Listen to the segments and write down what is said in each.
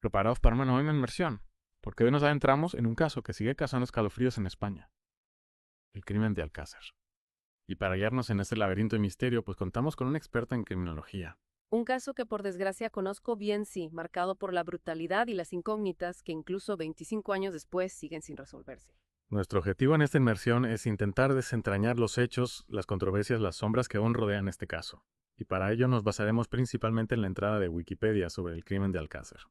Preparados para una nueva inmersión, porque hoy nos adentramos en un caso que sigue causando escalofríos en España, el crimen de Alcázar. Y para guiarnos en este laberinto de misterio, pues contamos con un experto en criminología. Un caso que por desgracia conozco bien, sí, marcado por la brutalidad y las incógnitas que incluso 25 años después siguen sin resolverse. Nuestro objetivo en esta inmersión es intentar desentrañar los hechos, las controversias, las sombras que aún rodean este caso. Y para ello nos basaremos principalmente en la entrada de Wikipedia sobre el crimen de Alcázar.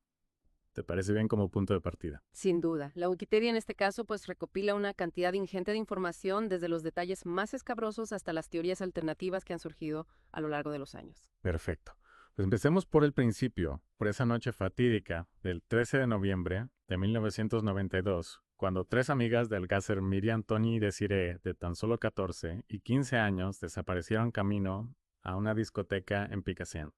¿Te parece bien como punto de partida? Sin duda, la Wikipedia en este caso pues recopila una cantidad ingente de información desde los detalles más escabrosos hasta las teorías alternativas que han surgido a lo largo de los años. Perfecto. Pues empecemos por el principio, por esa noche fatídica del 13 de noviembre de 1992, cuando tres amigas de Alcázar, Miriam, Tony y Desiree, de tan solo 14 y 15 años, desaparecieron camino a una discoteca en Picassent.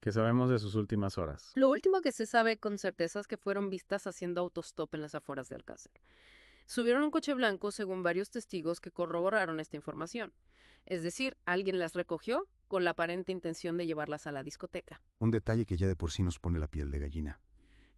¿Qué sabemos de sus últimas horas? Lo último que se sabe con certeza es que fueron vistas haciendo autostop en las afueras de Alcázar. Subieron un coche blanco según varios testigos que corroboraron esta información. Es decir, alguien las recogió con la aparente intención de llevarlas a la discoteca. Un detalle que ya de por sí nos pone la piel de gallina.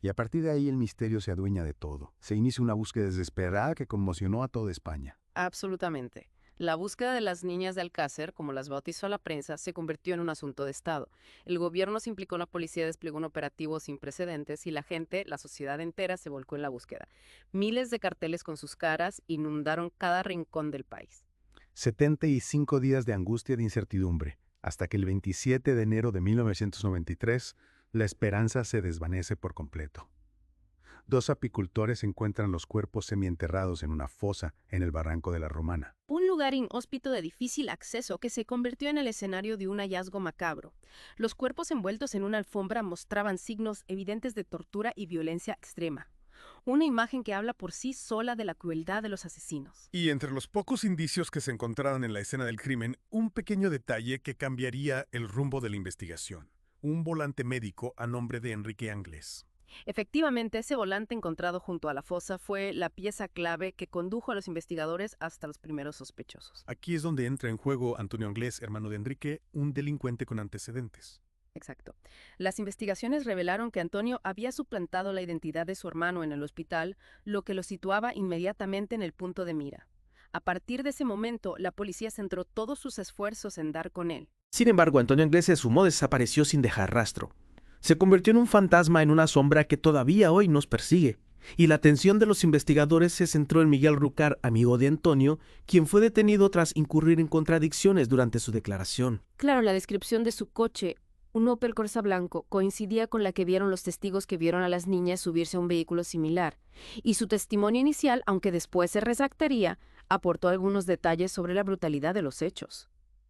Y a partir de ahí el misterio se adueña de todo. Se inicia una búsqueda desesperada que conmocionó a toda España. Absolutamente. La búsqueda de las niñas de Alcácer, como las bautizó la prensa, se convirtió en un asunto de Estado. El gobierno se implicó, la policía desplegó un operativo sin precedentes y la gente, la sociedad entera, se volcó en la búsqueda. Miles de carteles con sus caras inundaron cada rincón del país. 75 días de angustia y de incertidumbre, hasta que el 27 de enero de 1993, la esperanza se desvanece por completo. Dos apicultores encuentran los cuerpos semienterrados en una fosa en el barranco de la Romana. Un lugar inhóspito de difícil acceso que se convirtió en el escenario de un hallazgo macabro. Los cuerpos envueltos en una alfombra mostraban signos evidentes de tortura y violencia extrema. Una imagen que habla por sí sola de la crueldad de los asesinos. Y entre los pocos indicios que se encontraron en la escena del crimen, un pequeño detalle que cambiaría el rumbo de la investigación. Un volante médico a nombre de Enrique Anglés. Efectivamente, ese volante encontrado junto a la fosa fue la pieza clave que condujo a los investigadores hasta los primeros sospechosos. Aquí es donde entra en juego Antonio Anglés, hermano de Enrique, un delincuente con antecedentes. Exacto. Las investigaciones revelaron que Antonio había suplantado la identidad de su hermano en el hospital, lo que lo situaba inmediatamente en el punto de mira. A partir de ese momento, la policía centró todos sus esfuerzos en dar con él. Sin embargo, Antonio Anglés se sumó, desapareció sin dejar rastro. Se convirtió en un fantasma, en una sombra que todavía hoy nos persigue. Y la atención de los investigadores se centró en Miguel Rucar, amigo de Antonio, quien fue detenido tras incurrir en contradicciones durante su declaración. Claro, la descripción de su coche, un Opel Corsa blanco, coincidía con la que vieron los testigos que vieron a las niñas subirse a un vehículo similar. Y su testimonio inicial, aunque después se retractaría, aportó algunos detalles sobre la brutalidad de los hechos.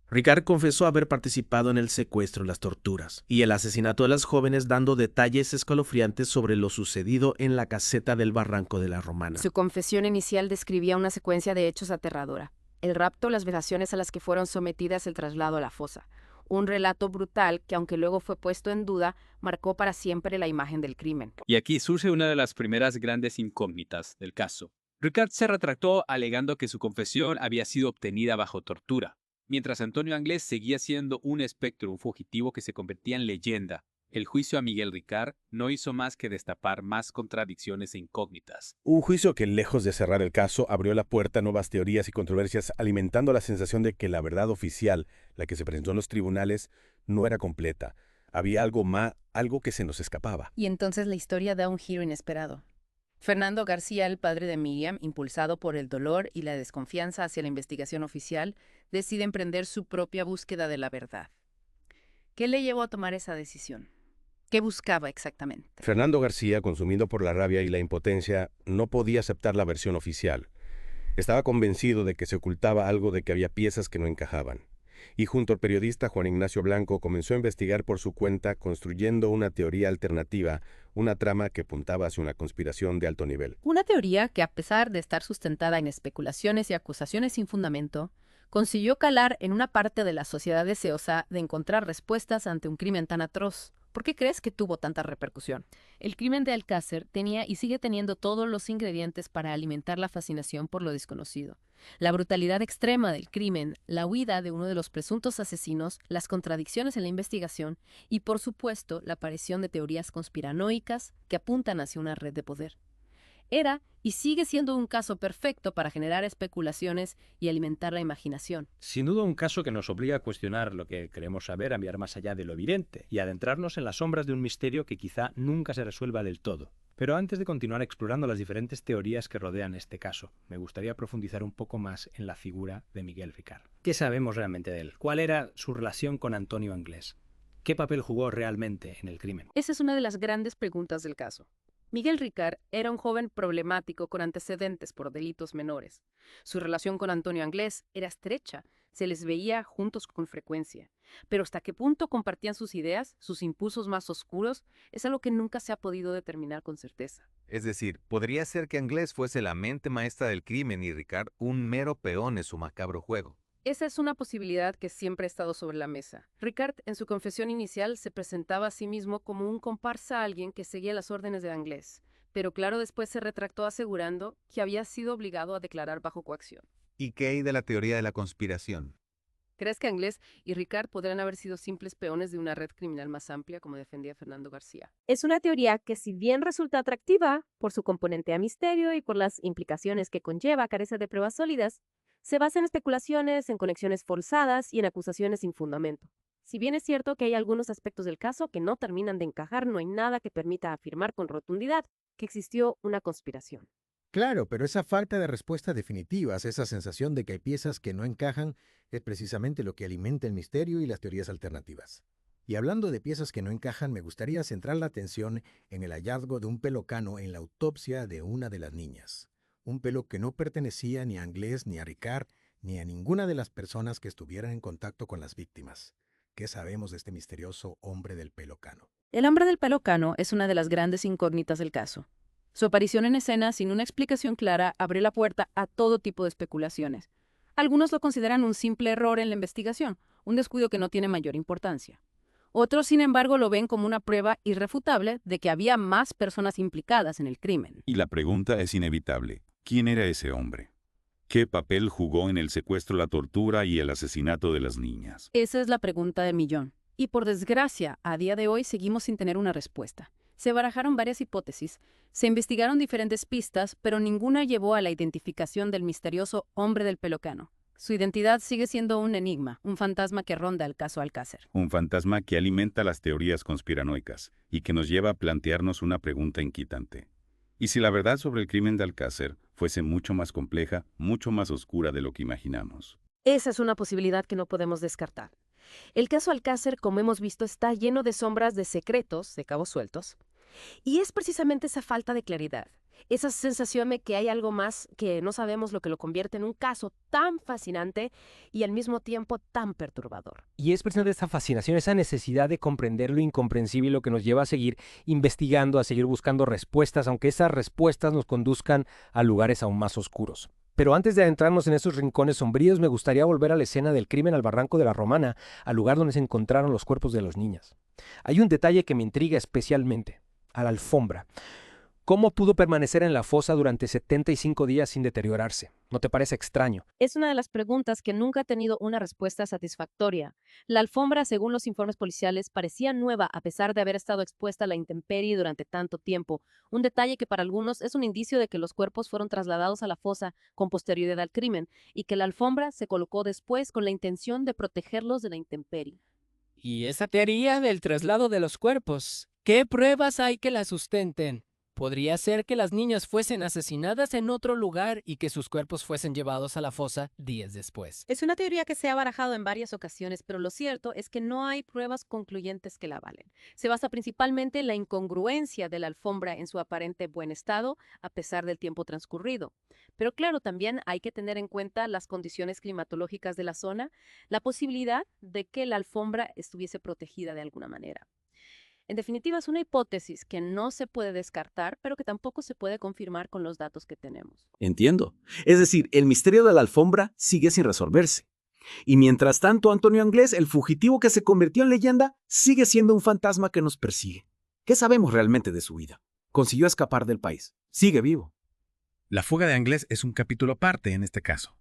Ricard confesó haber participado en el secuestro, las torturas y el asesinato de las jóvenes, dando detalles escalofriantes sobre lo sucedido en la caseta del barranco de la Romana. Su confesión inicial describía una secuencia de hechos aterradora. El rapto, las vejaciones a las que fueron sometidas, el traslado a la fosa. Un relato brutal que, aunque luego fue puesto en duda, marcó para siempre la imagen del crimen. Y aquí surge una de las primeras grandes incógnitas del caso. Ricard se retractó alegando que su confesión había sido obtenida bajo tortura, mientras Antonio Anglés seguía siendo un espectro, un fugitivo que se convertía en leyenda. El juicio a Miguel Ricard no hizo más que destapar más contradicciones e incógnitas. Un juicio que, lejos de cerrar el caso, abrió la puerta a nuevas teorías y controversias, alimentando la sensación de que la verdad oficial, la que se presentó en los tribunales, no era completa. Había algo más, algo que se nos escapaba. Y entonces la historia da un giro inesperado. Fernando García, el padre de Miriam, impulsado por el dolor y la desconfianza hacia la investigación oficial, decide emprender su propia búsqueda de la verdad. ¿Qué le llevó a tomar esa decisión? ¿Qué buscaba exactamente? Fernando García, consumido por la rabia y la impotencia, no podía aceptar la versión oficial. Estaba convencido de que se ocultaba algo, de que había piezas que no encajaban. Y junto al periodista Juan Ignacio Blanco comenzó a investigar por su cuenta, construyendo una teoría alternativa, una trama que apuntaba hacia una conspiración de alto nivel. Una teoría que, a pesar de estar sustentada en especulaciones y acusaciones sin fundamento, consiguió calar en una parte de la sociedad deseosa de encontrar respuestas ante un crimen tan atroz. ¿Por qué crees que tuvo tanta repercusión? El crimen de Alcácer tenía y sigue teniendo todos los ingredientes para alimentar la fascinación por lo desconocido. La brutalidad extrema del crimen, la huida de uno de los presuntos asesinos, las contradicciones en la investigación y, por supuesto, la aparición de teorías conspiranoicas que apuntan hacia una red de poder. Era y sigue siendo un caso perfecto para generar especulaciones y alimentar la imaginación. Sin duda un caso que nos obliga a cuestionar lo que queremos saber, a mirar más allá de lo evidente y adentrarnos en las sombras de un misterio que quizá nunca se resuelva del todo. Pero antes de continuar explorando las diferentes teorías que rodean este caso, me gustaría profundizar un poco más en la figura de Miguel Ricard. ¿Qué sabemos realmente de él? ¿Cuál era su relación con Antonio Anglés? ¿Qué papel jugó realmente en el crimen? Esa es una de las grandes preguntas del caso. Miguel Ricard era un joven problemático con antecedentes por delitos menores. Su relación con Antonio Anglés era estrecha, se les veía juntos con frecuencia. Pero hasta qué punto compartían sus ideas, sus impulsos más oscuros, es algo que nunca se ha podido determinar con certeza. Es decir, podría ser que Anglés fuese la mente maestra del crimen y Ricard un mero peón en su macabro juego. Esa es una posibilidad que siempre ha estado sobre la mesa. Ricard, en su confesión inicial, se presentaba a sí mismo como un comparsa, alguien que seguía las órdenes de Anglés. Pero claro, después se retractó asegurando que había sido obligado a declarar bajo coacción. ¿Y qué hay de la teoría de la conspiración? ¿Crees que Anglés y Ricard podrían haber sido simples peones de una red criminal más amplia, como defendía Fernando García? Es una teoría que, si bien resulta atractiva por su componente a misterio y por las implicaciones que conlleva, carece de pruebas sólidas, se basa en especulaciones, en conexiones forzadas y en acusaciones sin fundamento. Si bien es cierto que hay algunos aspectos del caso que no terminan de encajar, no hay nada que permita afirmar con rotundidad que existió una conspiración. Claro, pero esa falta de respuestas definitivas, esa sensación de que hay piezas que no encajan, es precisamente lo que alimenta el misterio y las teorías alternativas. Y hablando de piezas que no encajan, me gustaría centrar la atención en el hallazgo de un pelo cano en la autopsia de una de las niñas. Un pelo que no pertenecía ni a Anglés, ni a Ricard, ni a ninguna de las personas que estuvieran en contacto con las víctimas. ¿Qué sabemos de este misterioso hombre del pelo cano? El hombre del pelo cano es una de las grandes incógnitas del caso. Su aparición en escena sin una explicación clara abre la puerta a todo tipo de especulaciones. Algunos lo consideran un simple error en la investigación, un descuido que no tiene mayor importancia. Otros, sin embargo, lo ven como una prueba irrefutable de que había más personas implicadas en el crimen. Y la pregunta es inevitable. ¿Quién era ese hombre? ¿Qué papel jugó en el secuestro, la tortura y el asesinato de las niñas? Esa es la pregunta del millón. Y por desgracia, a día de hoy seguimos sin tener una respuesta. Se barajaron varias hipótesis, se investigaron diferentes pistas, pero ninguna llevó a la identificación del misterioso hombre del pelo cano. Su identidad sigue siendo un enigma, un fantasma que ronda el caso Alcácer. Un fantasma que alimenta las teorías conspiranoicas y que nos lleva a plantearnos una pregunta inquietante. ¿Y si la verdad sobre el crimen de Alcácer fuese mucho más compleja, mucho más oscura de lo que imaginamos? Esa es una posibilidad que no podemos descartar. El caso Alcácer, como hemos visto, está lleno de sombras, de secretos, de cabos sueltos. Y es precisamente esa falta de claridad, esa sensación de que hay algo más que no sabemos, lo que lo convierte en un caso tan fascinante y al mismo tiempo tan perturbador. Y es precisamente esa fascinación, esa necesidad de comprender lo incomprensible lo que nos lleva a seguir investigando, a seguir buscando respuestas, aunque esas respuestas nos conduzcan a lugares aún más oscuros. Pero antes de adentrarnos en esos rincones sombríos, me gustaría volver a la escena del crimen, al barranco de la Romana, al lugar donde se encontraron los cuerpos de las niñas. Hay un detalle que me intriga especialmente: a la alfombra. ¿Cómo pudo permanecer en la fosa durante 75 días sin deteriorarse? ¿No te parece extraño? Es una de las preguntas que nunca ha tenido una respuesta satisfactoria. La alfombra, según los informes policiales, parecía nueva a pesar de haber estado expuesta a la intemperie durante tanto tiempo. Un detalle que para algunos es un indicio de que los cuerpos fueron trasladados a la fosa con posterioridad al crimen y que la alfombra se colocó después con la intención de protegerlos de la intemperie. Y esa teoría del traslado de los cuerpos, ¿qué pruebas hay que la sustenten? Podría ser que las niñas fuesen asesinadas en otro lugar y que sus cuerpos fuesen llevados a la fosa días después. Es una teoría que se ha barajado en varias ocasiones, pero lo cierto es que no hay pruebas concluyentes que la avalen. Se basa principalmente en la incongruencia de la alfombra en su aparente buen estado, a pesar del tiempo transcurrido. Pero claro, también hay que tener en cuenta las condiciones climatológicas de la zona, la posibilidad de que la alfombra estuviese protegida de alguna manera. En definitiva, es una hipótesis que no se puede descartar, pero que tampoco se puede confirmar con los datos que tenemos. Entiendo. Es decir, el misterio de la alfombra sigue sin resolverse. Y mientras tanto, Antonio Anglés, el fugitivo que se convirtió en leyenda, sigue siendo un fantasma que nos persigue. ¿Qué sabemos realmente de su vida? Consiguió escapar del país. Sigue vivo. La fuga de Anglés es un capítulo aparte en este caso.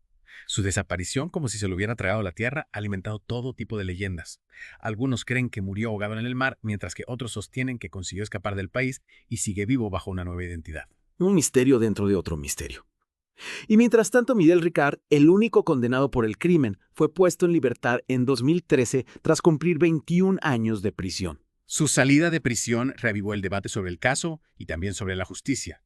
Su desaparición, como si se lo hubiera tragado la tierra, ha alimentado todo tipo de leyendas. Algunos creen que murió ahogado en el mar, mientras que otros sostienen que consiguió escapar del país y sigue vivo bajo una nueva identidad. Un misterio dentro de otro misterio. Y mientras tanto, Miguel Ricard, el único condenado por el crimen, fue puesto en libertad en 2013 tras cumplir 21 años de prisión. Su salida de prisión reavivó el debate sobre el caso y también sobre la justicia.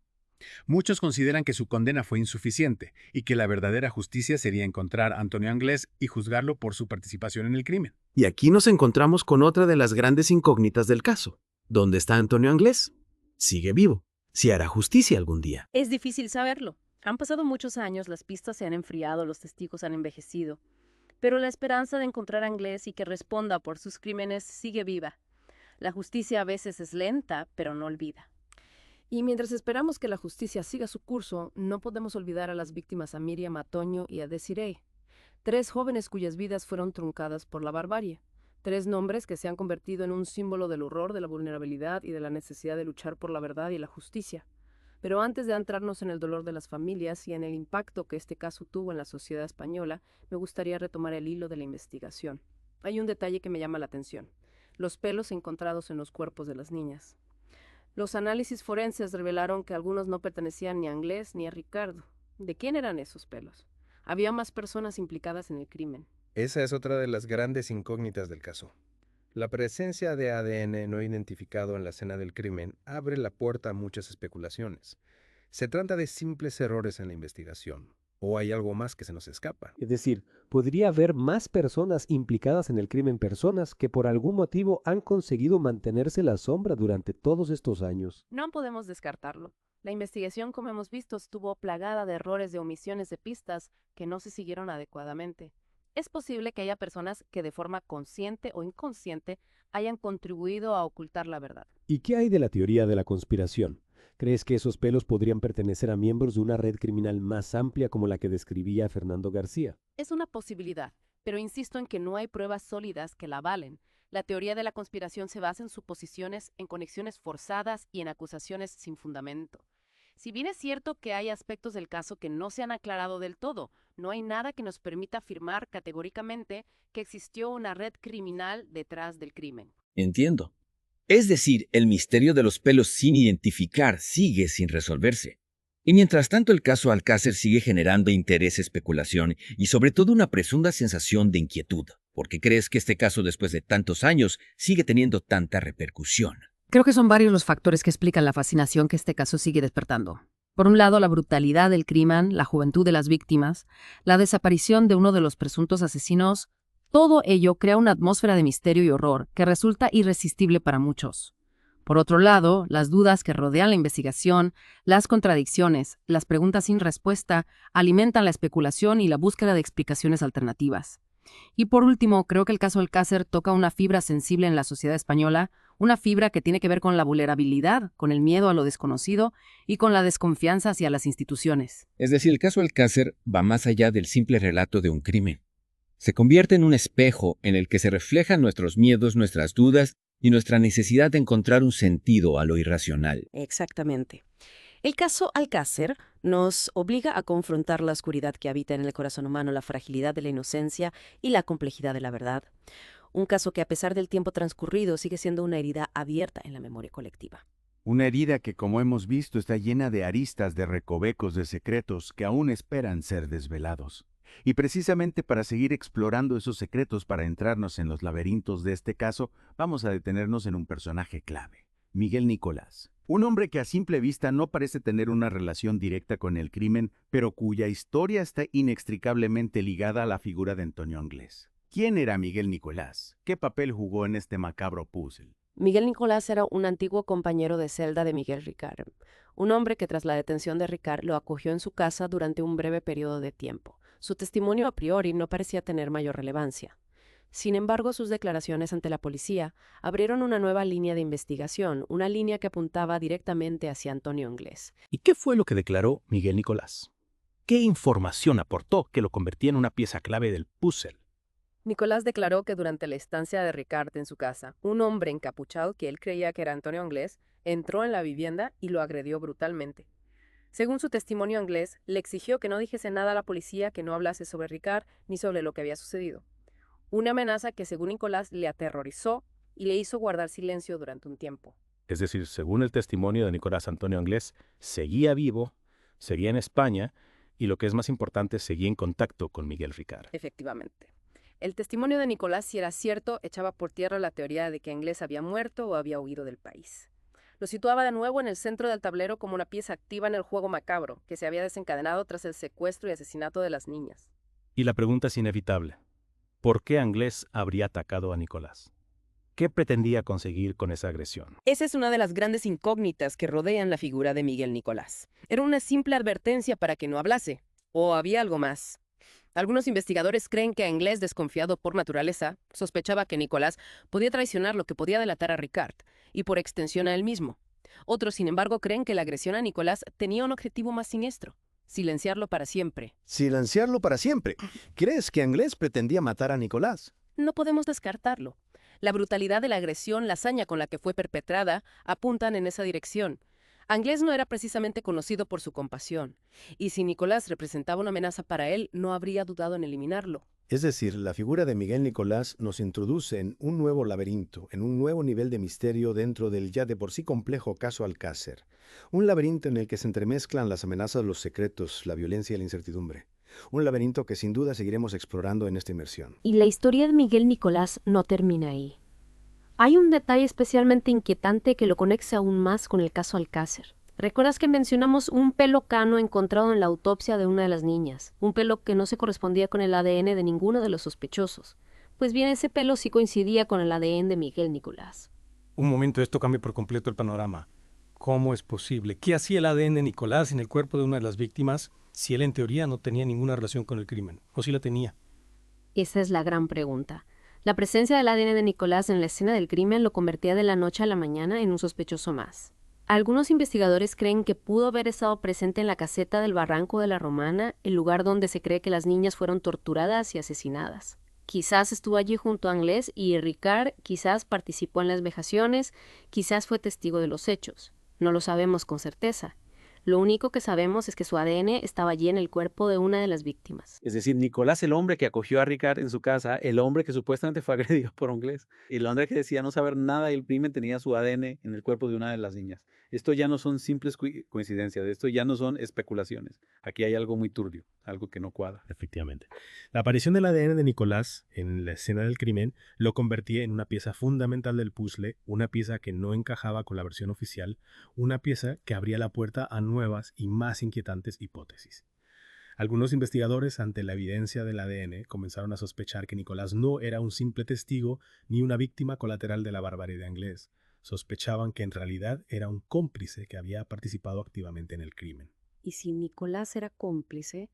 Muchos consideran que su condena fue insuficiente y que la verdadera justicia sería encontrar a Antonio Anglés y juzgarlo por su participación en el crimen. Y aquí nos encontramos con otra de las grandes incógnitas del caso. ¿Dónde está Antonio Anglés? ¿Sigue vivo? ¿Se hará justicia algún día? Es difícil saberlo. Han pasado muchos años, las pistas se han enfriado, los testigos han envejecido. Pero la esperanza de encontrar a Anglés y que responda por sus crímenes sigue viva. La justicia a veces es lenta, pero no olvida. Y mientras esperamos que la justicia siga su curso, no podemos olvidar a las víctimas, a Miriam, a Toño y a Desiree. 3 jóvenes cuyas vidas fueron truncadas por la barbarie. 3 nombres que se han convertido en un símbolo del horror, de la vulnerabilidad y de la necesidad de luchar por la verdad y la justicia. Pero antes de adentrarnos en el dolor de las familias y en el impacto que este caso tuvo en la sociedad española, me gustaría retomar el hilo de la investigación. Hay un detalle que me llama la atención: los pelos encontrados en los cuerpos de las niñas. Los análisis forenses revelaron que algunos no pertenecían ni a Anglés ni a Ricardo. ¿De quién eran esos pelos? Había más personas implicadas en el crimen. Esa es otra de las grandes incógnitas del caso. La presencia de ADN no identificado en la escena del crimen abre la puerta a muchas especulaciones. ¿Se trata de simples errores en la investigación? ¿O hay algo más que se nos escapa? Es decir, podría haber más personas implicadas en el crimen, personas que por algún motivo han conseguido mantenerse en la sombra durante todos estos años. No podemos descartarlo. La investigación, como hemos visto, estuvo plagada de errores, de omisiones de pistas que no se siguieron adecuadamente. Es posible que haya personas que de forma consciente o inconsciente hayan contribuido a ocultar la verdad. ¿Y qué hay de la teoría de la conspiración? ¿Crees que esos pelos podrían pertenecer a miembros de una red criminal más amplia como la que describía Fernando García? Es una posibilidad, pero insisto en que no hay pruebas sólidas que la avalen. La teoría de la conspiración se basa en suposiciones, en conexiones forzadas y en acusaciones sin fundamento. Si bien es cierto que hay aspectos del caso que no se han aclarado del todo, no hay nada que nos permita afirmar categóricamente que existió una red criminal detrás del crimen. Entiendo. Es decir, el misterio de los pelos sin identificar sigue sin resolverse. Y mientras tanto el caso Alcácer sigue generando interés, especulación y sobre todo una presunta sensación de inquietud. ¿Por qué crees que este caso después de tantos años sigue teniendo tanta repercusión? Creo que son varios los factores que explican la fascinación que este caso sigue despertando. Por un lado, la brutalidad del crimen, la juventud de las víctimas, la desaparición de uno de los presuntos asesinos. Todo ello crea una atmósfera de misterio y horror que resulta irresistible para muchos. Por otro lado, las dudas que rodean la investigación, las contradicciones, las preguntas sin respuesta, alimentan la especulación y la búsqueda de explicaciones alternativas. Y por último, creo que el caso Alcácer toca una fibra sensible en la sociedad española, una fibra que tiene que ver con la vulnerabilidad, con el miedo a lo desconocido y con la desconfianza hacia las instituciones. Es decir, el caso Alcácer va más allá del simple relato de un crimen. Se convierte en un espejo en el que se reflejan nuestros miedos, nuestras dudas y nuestra necesidad de encontrar un sentido a lo irracional. Exactamente. El caso Alcácer nos obliga a confrontar la oscuridad que habita en el corazón humano, la fragilidad de la inocencia y la complejidad de la verdad. Un caso que a pesar del tiempo transcurrido sigue siendo una herida abierta en la memoria colectiva. Una herida que, como hemos visto, está llena de aristas, de recovecos, de secretos que aún esperan ser desvelados. Y precisamente para seguir explorando esos secretos, para entrarnos en los laberintos de este caso, vamos a detenernos en un personaje clave, Miguel Nicolás. Un hombre que a simple vista no parece tener una relación directa con el crimen, pero cuya historia está inextricablemente ligada a la figura de Antonio Anglés. ¿Quién era Miguel Nicolás? ¿Qué papel jugó en este macabro puzzle? Miguel Nicolás era un antiguo compañero de celda de Miguel Ricard, un hombre que tras la detención de Ricard lo acogió en su casa durante un breve periodo de tiempo. Su testimonio a priori no parecía tener mayor relevancia. Sin embargo, sus declaraciones ante la policía abrieron una nueva línea de investigación, una línea que apuntaba directamente hacia Antonio Anglés. ¿Y qué fue lo que declaró Miguel Nicolás? ¿Qué información aportó que lo convertía en una pieza clave del puzzle? Nicolás declaró que durante la estancia de Ricard en su casa, un hombre encapuchado que él creía que era Antonio Anglés entró en la vivienda y lo agredió brutalmente. Según su testimonio, Anglés le exigió que no dijese nada a la policía, que no hablase sobre Ricard ni sobre lo que había sucedido. Una amenaza que, según Nicolás, le aterrorizó y le hizo guardar silencio durante un tiempo. Es decir, según el testimonio de Nicolás Antonio Anglés, seguía vivo, seguía en España y, lo que es más importante, seguía en contacto con Miguel Ricard. Efectivamente. El testimonio de Nicolás, si era cierto, echaba por tierra la teoría de que Anglés había muerto o había huido del país. Lo situaba de nuevo en el centro del tablero como una pieza activa en el juego macabro que se había desencadenado tras el secuestro y asesinato de las niñas. Y la pregunta es inevitable. ¿Por qué Anglés habría atacado a Nicolás? ¿Qué pretendía conseguir con esa agresión? Esa es una de las grandes incógnitas que rodean la figura de Miguel Nicolás. ¿Era una simple advertencia para que no hablase? ¿O había algo más? Algunos investigadores creen que Anglés, desconfiado por naturaleza, sospechaba que Nicolás podía traicionar lo que podía delatar a Ricard, y por extensión a él mismo. Otros, sin embargo, creen que la agresión a Nicolás tenía un objetivo más siniestro: silenciarlo para siempre. ¿Silenciarlo para siempre? ¿Crees que Anglés pretendía matar a Nicolás? No podemos descartarlo. La brutalidad de la agresión, la hazaña con la que fue perpetrada, apuntan en esa dirección. Anglés no era precisamente conocido por su compasión, y si Nicolás representaba una amenaza para él, no habría dudado en eliminarlo. Es decir, la figura de Miguel Nicolás nos introduce en un nuevo laberinto, en un nuevo nivel de misterio dentro del ya de por sí complejo caso Alcácer. Un laberinto en el que se entremezclan las amenazas, los secretos, la violencia y la incertidumbre. Un laberinto que sin duda seguiremos explorando en esta inmersión. Y la historia de Miguel Nicolás no termina ahí. Hay un detalle especialmente inquietante que lo conexa aún más con el caso Alcácer. ¿Recuerdas que mencionamos un pelo cano encontrado en la autopsia de una de las niñas? Un pelo que no se correspondía con el ADN de ninguno de los sospechosos. Pues bien, ese pelo sí coincidía con el ADN de Miguel Nicolás. Un momento, esto cambia por completo el panorama. ¿Cómo es posible? ¿Qué hacía el ADN de Nicolás en el cuerpo de una de las víctimas si él en teoría no tenía ninguna relación con el crimen? ¿O si la tenía? Esa es la gran pregunta. La presencia del ADN de Nicolás en la escena del crimen lo convertía de la noche a la mañana en un sospechoso más. Algunos investigadores creen que pudo haber estado presente en la caseta del Barranco de la Romana, el lugar donde se cree que las niñas fueron torturadas y asesinadas. Quizás estuvo allí junto a Anglés y Ricard, quizás participó en las vejaciones, quizás fue testigo de los hechos. No lo sabemos con certeza. Lo único que sabemos es que su ADN estaba allí en el cuerpo de una de las víctimas. Es decir, Nicolás, el hombre que acogió a Ricard en su casa, el hombre que supuestamente fue agredido por Anglés, el hombre que decía no saber nada del crimen, tenía su ADN en el cuerpo de una de las niñas. Esto ya no son simples coincidencias, esto ya no son especulaciones. Aquí hay algo muy turbio, algo que no cuadra. Efectivamente. La aparición del ADN de Nicolás en la escena del crimen lo convertía en una pieza fundamental del puzzle, una pieza que no encajaba con la versión oficial, una pieza que abría la puerta a nuevas y más inquietantes hipótesis. Algunos investigadores, ante la evidencia del ADN, comenzaron a sospechar que Nicolás no era un simple testigo ni una víctima colateral de la barbarie de Anglés. Sospechaban que en realidad era un cómplice que había participado activamente en el crimen. Y si Nicolás era cómplice,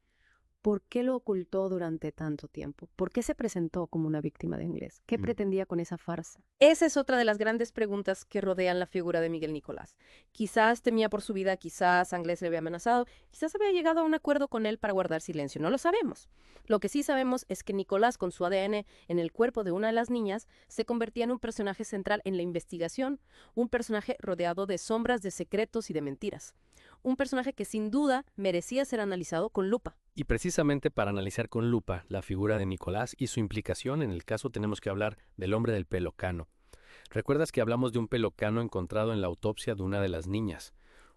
¿por qué lo ocultó durante tanto tiempo? ¿Por qué se presentó como una víctima de Anglés? ¿Qué pretendía con esa farsa? Esa es otra de las grandes preguntas que rodean la figura de Miguel Nicolás. Quizás temía por su vida, quizás Anglés le había amenazado, quizás había llegado a un acuerdo con él para guardar silencio. No lo sabemos. Lo que sí sabemos es que Nicolás, con su ADN en el cuerpo de una de las niñas, se convertía en un personaje central en la investigación, un personaje rodeado de sombras, de secretos y de mentiras. Un personaje que sin duda merecía ser analizado con lupa. Y precisamente para analizar con lupa la figura de Nicolás y su implicación en el caso tenemos que hablar del hombre del pelo cano. ¿Recuerdas que hablamos de un pelo cano encontrado en la autopsia de una de las niñas?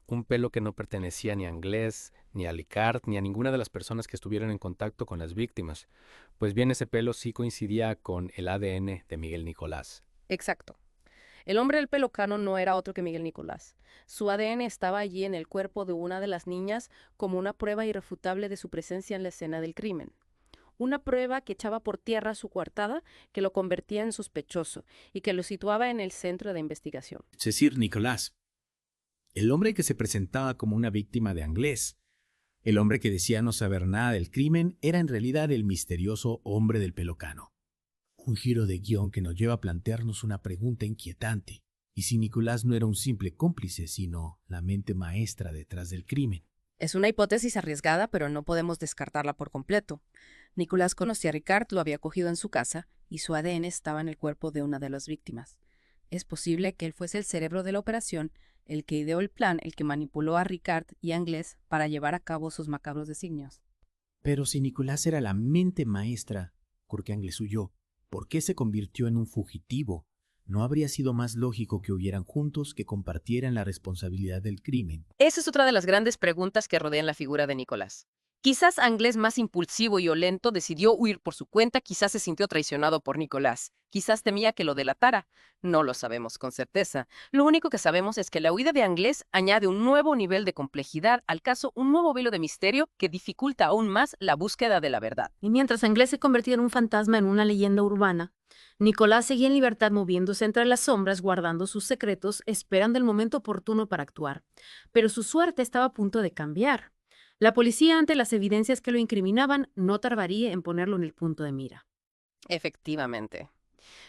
Un pelo que no pertenecía ni a Anglés, ni a Ricard, ni a ninguna de las personas que estuvieron en contacto con las víctimas. Pues bien, ese pelo sí coincidía con el ADN de Miguel Nicolás. Exacto. El hombre del pelo cano no era otro que Miguel Nicolás. Su ADN estaba allí en el cuerpo de una de las niñas como una prueba irrefutable de su presencia en la escena del crimen. Una prueba que echaba por tierra su coartada, que lo convertía en sospechoso y que lo situaba en el centro de investigación. Es decir, Nicolás, el hombre que se presentaba como una víctima de Anglés, el hombre que decía no saber nada del crimen, era en realidad el misterioso hombre del pelo cano. Un giro de guión que nos lleva a plantearnos una pregunta inquietante. ¿Y si Nicolás no era un simple cómplice, sino la mente maestra detrás del crimen? Es una hipótesis arriesgada, pero no podemos descartarla por completo. Nicolás conocía a Ricard, lo había cogido en su casa y su ADN estaba en el cuerpo de una de las víctimas. Es posible que él fuese el cerebro de la operación, el que ideó el plan, el que manipuló a Ricard y a Anglés para llevar a cabo sus macabros designios. Pero si Nicolás era la mente maestra, ¿por qué Anglés huyó? ¿Por qué se convirtió en un fugitivo? ¿No habría sido más lógico que huyeran juntos, que compartieran la responsabilidad del crimen? Esa es otra de las grandes preguntas que rodean la figura de Nicolás. Quizás Anglés, más impulsivo y violento, decidió huir por su cuenta, quizás se sintió traicionado por Nicolás, quizás temía que lo delatara. No lo sabemos con certeza. Lo único que sabemos es que la huida de Anglés añade un nuevo nivel de complejidad al caso, un nuevo velo de misterio que dificulta aún más la búsqueda de la verdad. Y mientras Anglés se convertía en un fantasma en una leyenda urbana, Nicolás seguía en libertad moviéndose entre las sombras, guardando sus secretos, esperando el momento oportuno para actuar. Pero su suerte estaba a punto de cambiar. La policía, ante las evidencias que lo incriminaban, no tardaría en ponerlo en el punto de mira. Efectivamente.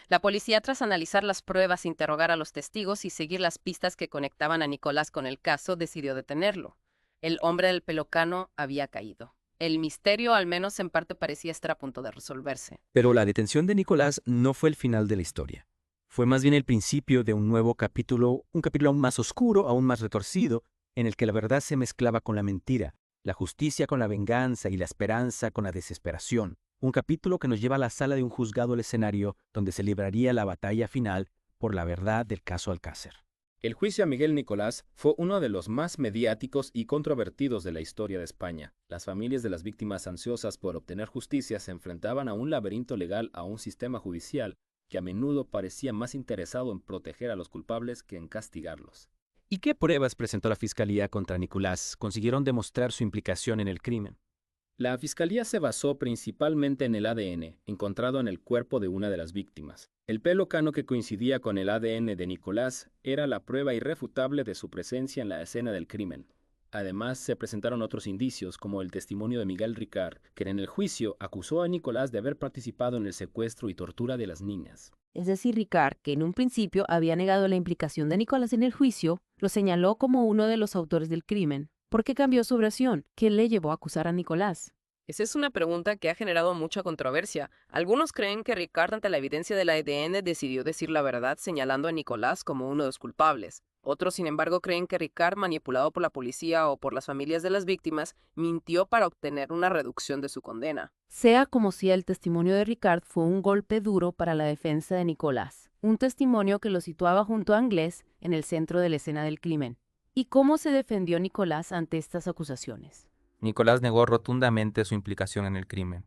La policía, tras analizar las pruebas, interrogar a los testigos y seguir las pistas que conectaban a Nicolás con el caso, decidió detenerlo. El hombre del pelo cano había caído. El misterio, al menos en parte, parecía estar a punto de resolverse. Pero la detención de Nicolás no fue el final de la historia. Fue más bien el principio de un nuevo capítulo, un capítulo aún más oscuro, aún más retorcido, en el que la verdad se mezclaba con la mentira, la justicia con la venganza y la esperanza con la desesperación. Un capítulo que nos lleva a la sala de un juzgado, el escenario donde se libraría la batalla final por la verdad del caso Alcácer. El juicio a Miguel Nicolás fue uno de los más mediáticos y controvertidos de la historia de España. Las familias de las víctimas ansiosas por obtener justicia se enfrentaban a un laberinto legal, a un sistema judicial que a menudo parecía más interesado en proteger a los culpables que en castigarlos. ¿Y qué pruebas presentó la Fiscalía contra Nicolás? ¿Consiguieron demostrar su implicación en el crimen? La Fiscalía se basó principalmente en el ADN, encontrado en el cuerpo de una de las víctimas. El pelo cano que coincidía con el ADN de Nicolás era la prueba irrefutable de su presencia en la escena del crimen. Además, se presentaron otros indicios, como el testimonio de Miguel Ricard, que en el juicio acusó a Nicolás de haber participado en el secuestro y tortura de las niñas. Es decir, Ricard, que en un principio había negado la implicación de Nicolás en el juicio, lo señaló como uno de los autores del crimen. ¿Por qué cambió su versión? ¿Qué le llevó a acusar a Nicolás? Esa es una pregunta que ha generado mucha controversia. Algunos creen que Ricard, ante la evidencia del ADN, decidió decir la verdad señalando a Nicolás como uno de los culpables. Otros, sin embargo, creen que Ricard, manipulado por la policía o por las familias de las víctimas, mintió para obtener una reducción de su condena. Sea como sea, el testimonio de Ricard fue un golpe duro para la defensa de Nicolás. Un testimonio que lo situaba junto a Anglés en el centro de la escena del crimen. ¿Y cómo se defendió Nicolás ante estas acusaciones? Nicolás negó rotundamente su implicación en el crimen.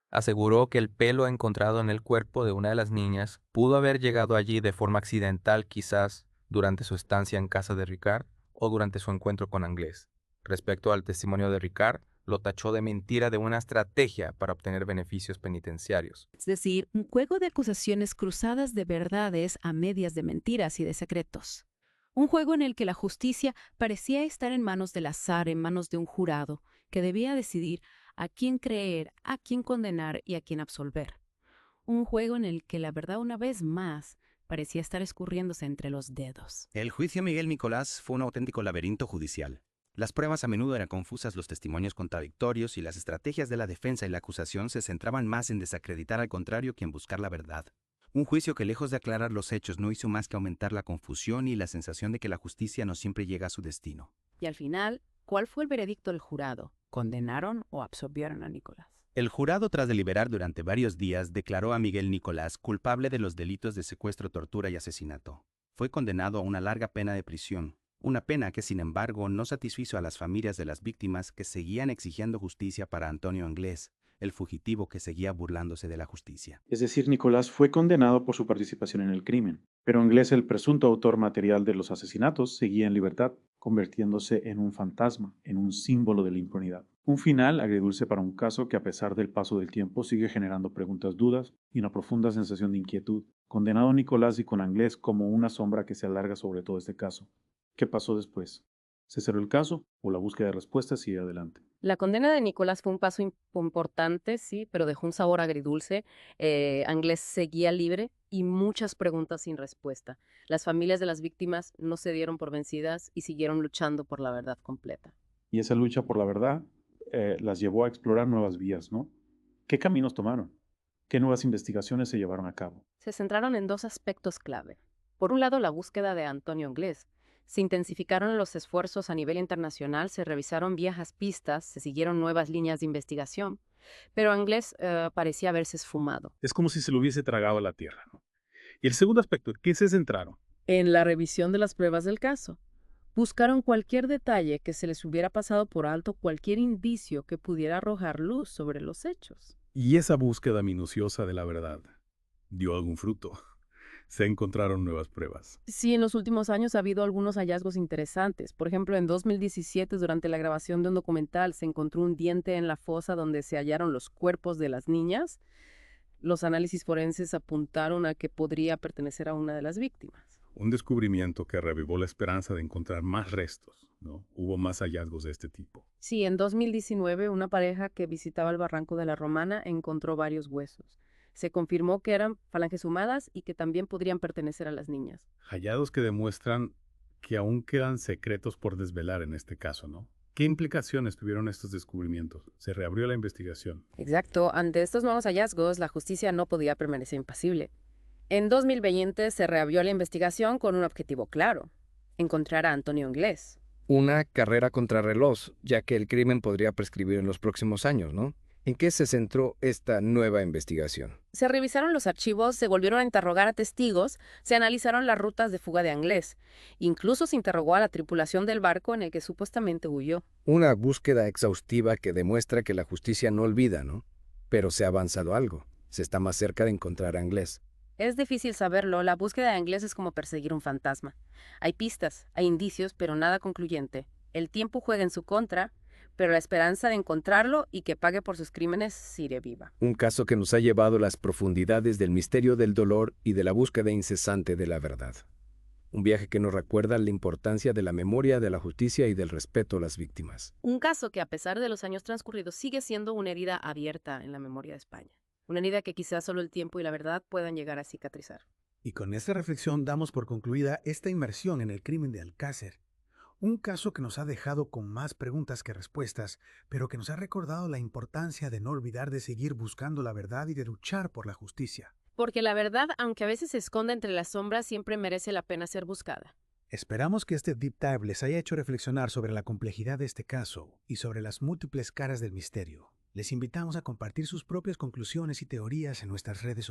Aseguró que el pelo encontrado en el cuerpo de una de las niñas pudo haber llegado allí de forma accidental, quizás durante su estancia en casa de Ricard o durante su encuentro con Anglés. Respecto al testimonio de Ricard, lo tachó de mentira, de una estrategia para obtener beneficios penitenciarios. Es decir, un juego de acusaciones cruzadas de verdades a medias de mentiras y de secretos. Un juego en el que la justicia parecía estar en manos del azar, en manos de un jurado, que debía decidir a quién creer, a quién condenar y a quién absolver. Un juego en el que la verdad, una vez más, parecía estar escurriéndose entre los dedos. El juicio a Miguel Nicolás fue un auténtico laberinto judicial. Las pruebas a menudo eran confusas, los testimonios contradictorios y las estrategias de la defensa y la acusación se centraban más en desacreditar al contrario que en buscar la verdad. Un juicio que, lejos de aclarar los hechos, no hizo más que aumentar la confusión y la sensación de que la justicia no siempre llega a su destino. Y al final, ¿cuál fue el veredicto del jurado? ¿Condenaron o absolvieron a Nicolás? El jurado, tras deliberar durante varios días, declaró a Miguel Nicolás culpable de los delitos de secuestro, tortura y asesinato. Fue condenado a una larga pena de prisión, una pena que, sin embargo, no satisfizo a las familias de las víctimas, que seguían exigiendo justicia para Antonio Anglés, el fugitivo que seguía burlándose de la justicia. Es decir, Nicolás fue condenado por su participación en el crimen, pero Anglés, el presunto autor material de los asesinatos, seguía en libertad, convirtiéndose en un fantasma, en un símbolo de la impunidad. Un final agridulce para un caso que, a pesar del paso del tiempo, sigue generando preguntas, dudas y una profunda sensación de inquietud. Condenado Nicolás y con Anglés como una sombra que se alarga sobre todo este caso. ¿Qué pasó después? ¿Se cerró el caso o la búsqueda de respuestas sigue adelante? La condena de Nicolás fue un paso importante, sí, pero dejó un sabor agridulce. Anglés seguía libre y muchas preguntas sin respuesta. Las familias de las víctimas no se dieron por vencidas y siguieron luchando por la verdad completa. Y esa lucha por la verdad las llevó a explorar nuevas vías, ¿no? ¿Qué caminos tomaron? ¿Qué nuevas investigaciones se llevaron a cabo? Se centraron en dos aspectos clave. Por un lado, la búsqueda de Antonio Inglés. Se intensificaron los esfuerzos a nivel internacional, se revisaron viejas pistas, se siguieron nuevas líneas de investigación, pero Inglés parecía haberse esfumado. Es como si se lo hubiese tragado a la tierra, ¿no? Y el segundo aspecto, ¿qué se centraron? En la revisión de las pruebas del caso. Buscaron cualquier detalle que se les hubiera pasado por alto, cualquier indicio que pudiera arrojar luz sobre los hechos. Y esa búsqueda minuciosa de la verdad dio algún fruto. Se encontraron nuevas pruebas. Sí, en los últimos años ha habido algunos hallazgos interesantes. Por ejemplo, en 2017, durante la grabación de un documental, se encontró un diente en la fosa donde se hallaron los cuerpos de las niñas. Los análisis forenses apuntaron a que podría pertenecer a una de las víctimas. Un descubrimiento que revivó la esperanza de encontrar más restos, ¿no? Hubo más hallazgos de este tipo. Sí, en 2019, una pareja que visitaba el barranco de la Romana encontró varios huesos. Se confirmó que eran falanges humanas y que también podrían pertenecer a las niñas. Hallazgos que demuestran que aún quedan secretos por desvelar en este caso, ¿no? ¿Qué implicaciones tuvieron estos descubrimientos? Se reabrió la investigación. Exacto. Ante estos nuevos hallazgos, la justicia no podía permanecer impasible. En 2020 se reabrió la investigación con un objetivo claro: encontrar a Antonio Inglés. Una carrera contrarreloj, ya que el crimen podría prescribir en los próximos años, ¿no? ¿En qué se centró esta nueva investigación? Se revisaron los archivos, se volvieron a interrogar a testigos, se analizaron las rutas de fuga de Inglés. Incluso se interrogó a la tripulación del barco en el que supuestamente huyó. Una búsqueda exhaustiva que demuestra que la justicia no olvida, ¿no? Pero se ha avanzado algo. Se está más cerca de encontrar a Inglés. Es difícil saberlo, la búsqueda de Inglés es como perseguir un fantasma. Hay pistas, hay indicios, pero nada concluyente. El tiempo juega en su contra, pero la esperanza de encontrarlo y que pague por sus crímenes sigue viva. Un caso que nos ha llevado a las profundidades del misterio del dolor y de la búsqueda incesante de la verdad. Un viaje que nos recuerda la importancia de la memoria, de la justicia y del respeto a las víctimas. Un caso que, a pesar de los años transcurridos, sigue siendo una herida abierta en la memoria de España. Una herida que quizás solo el tiempo y la verdad puedan llegar a cicatrizar. Y con esta reflexión damos por concluida esta inmersión en el crimen de Alcácer. Un caso que nos ha dejado con más preguntas que respuestas, pero que nos ha recordado la importancia de no olvidar de seguir buscando la verdad y de luchar por la justicia. Porque la verdad, aunque a veces se esconda entre las sombras, siempre merece la pena ser buscada. Esperamos que este Deep Dive les haya hecho reflexionar sobre la complejidad de este caso y sobre las múltiples caras del misterio. Les invitamos a compartir sus propias conclusiones y teorías en nuestras redes sociales.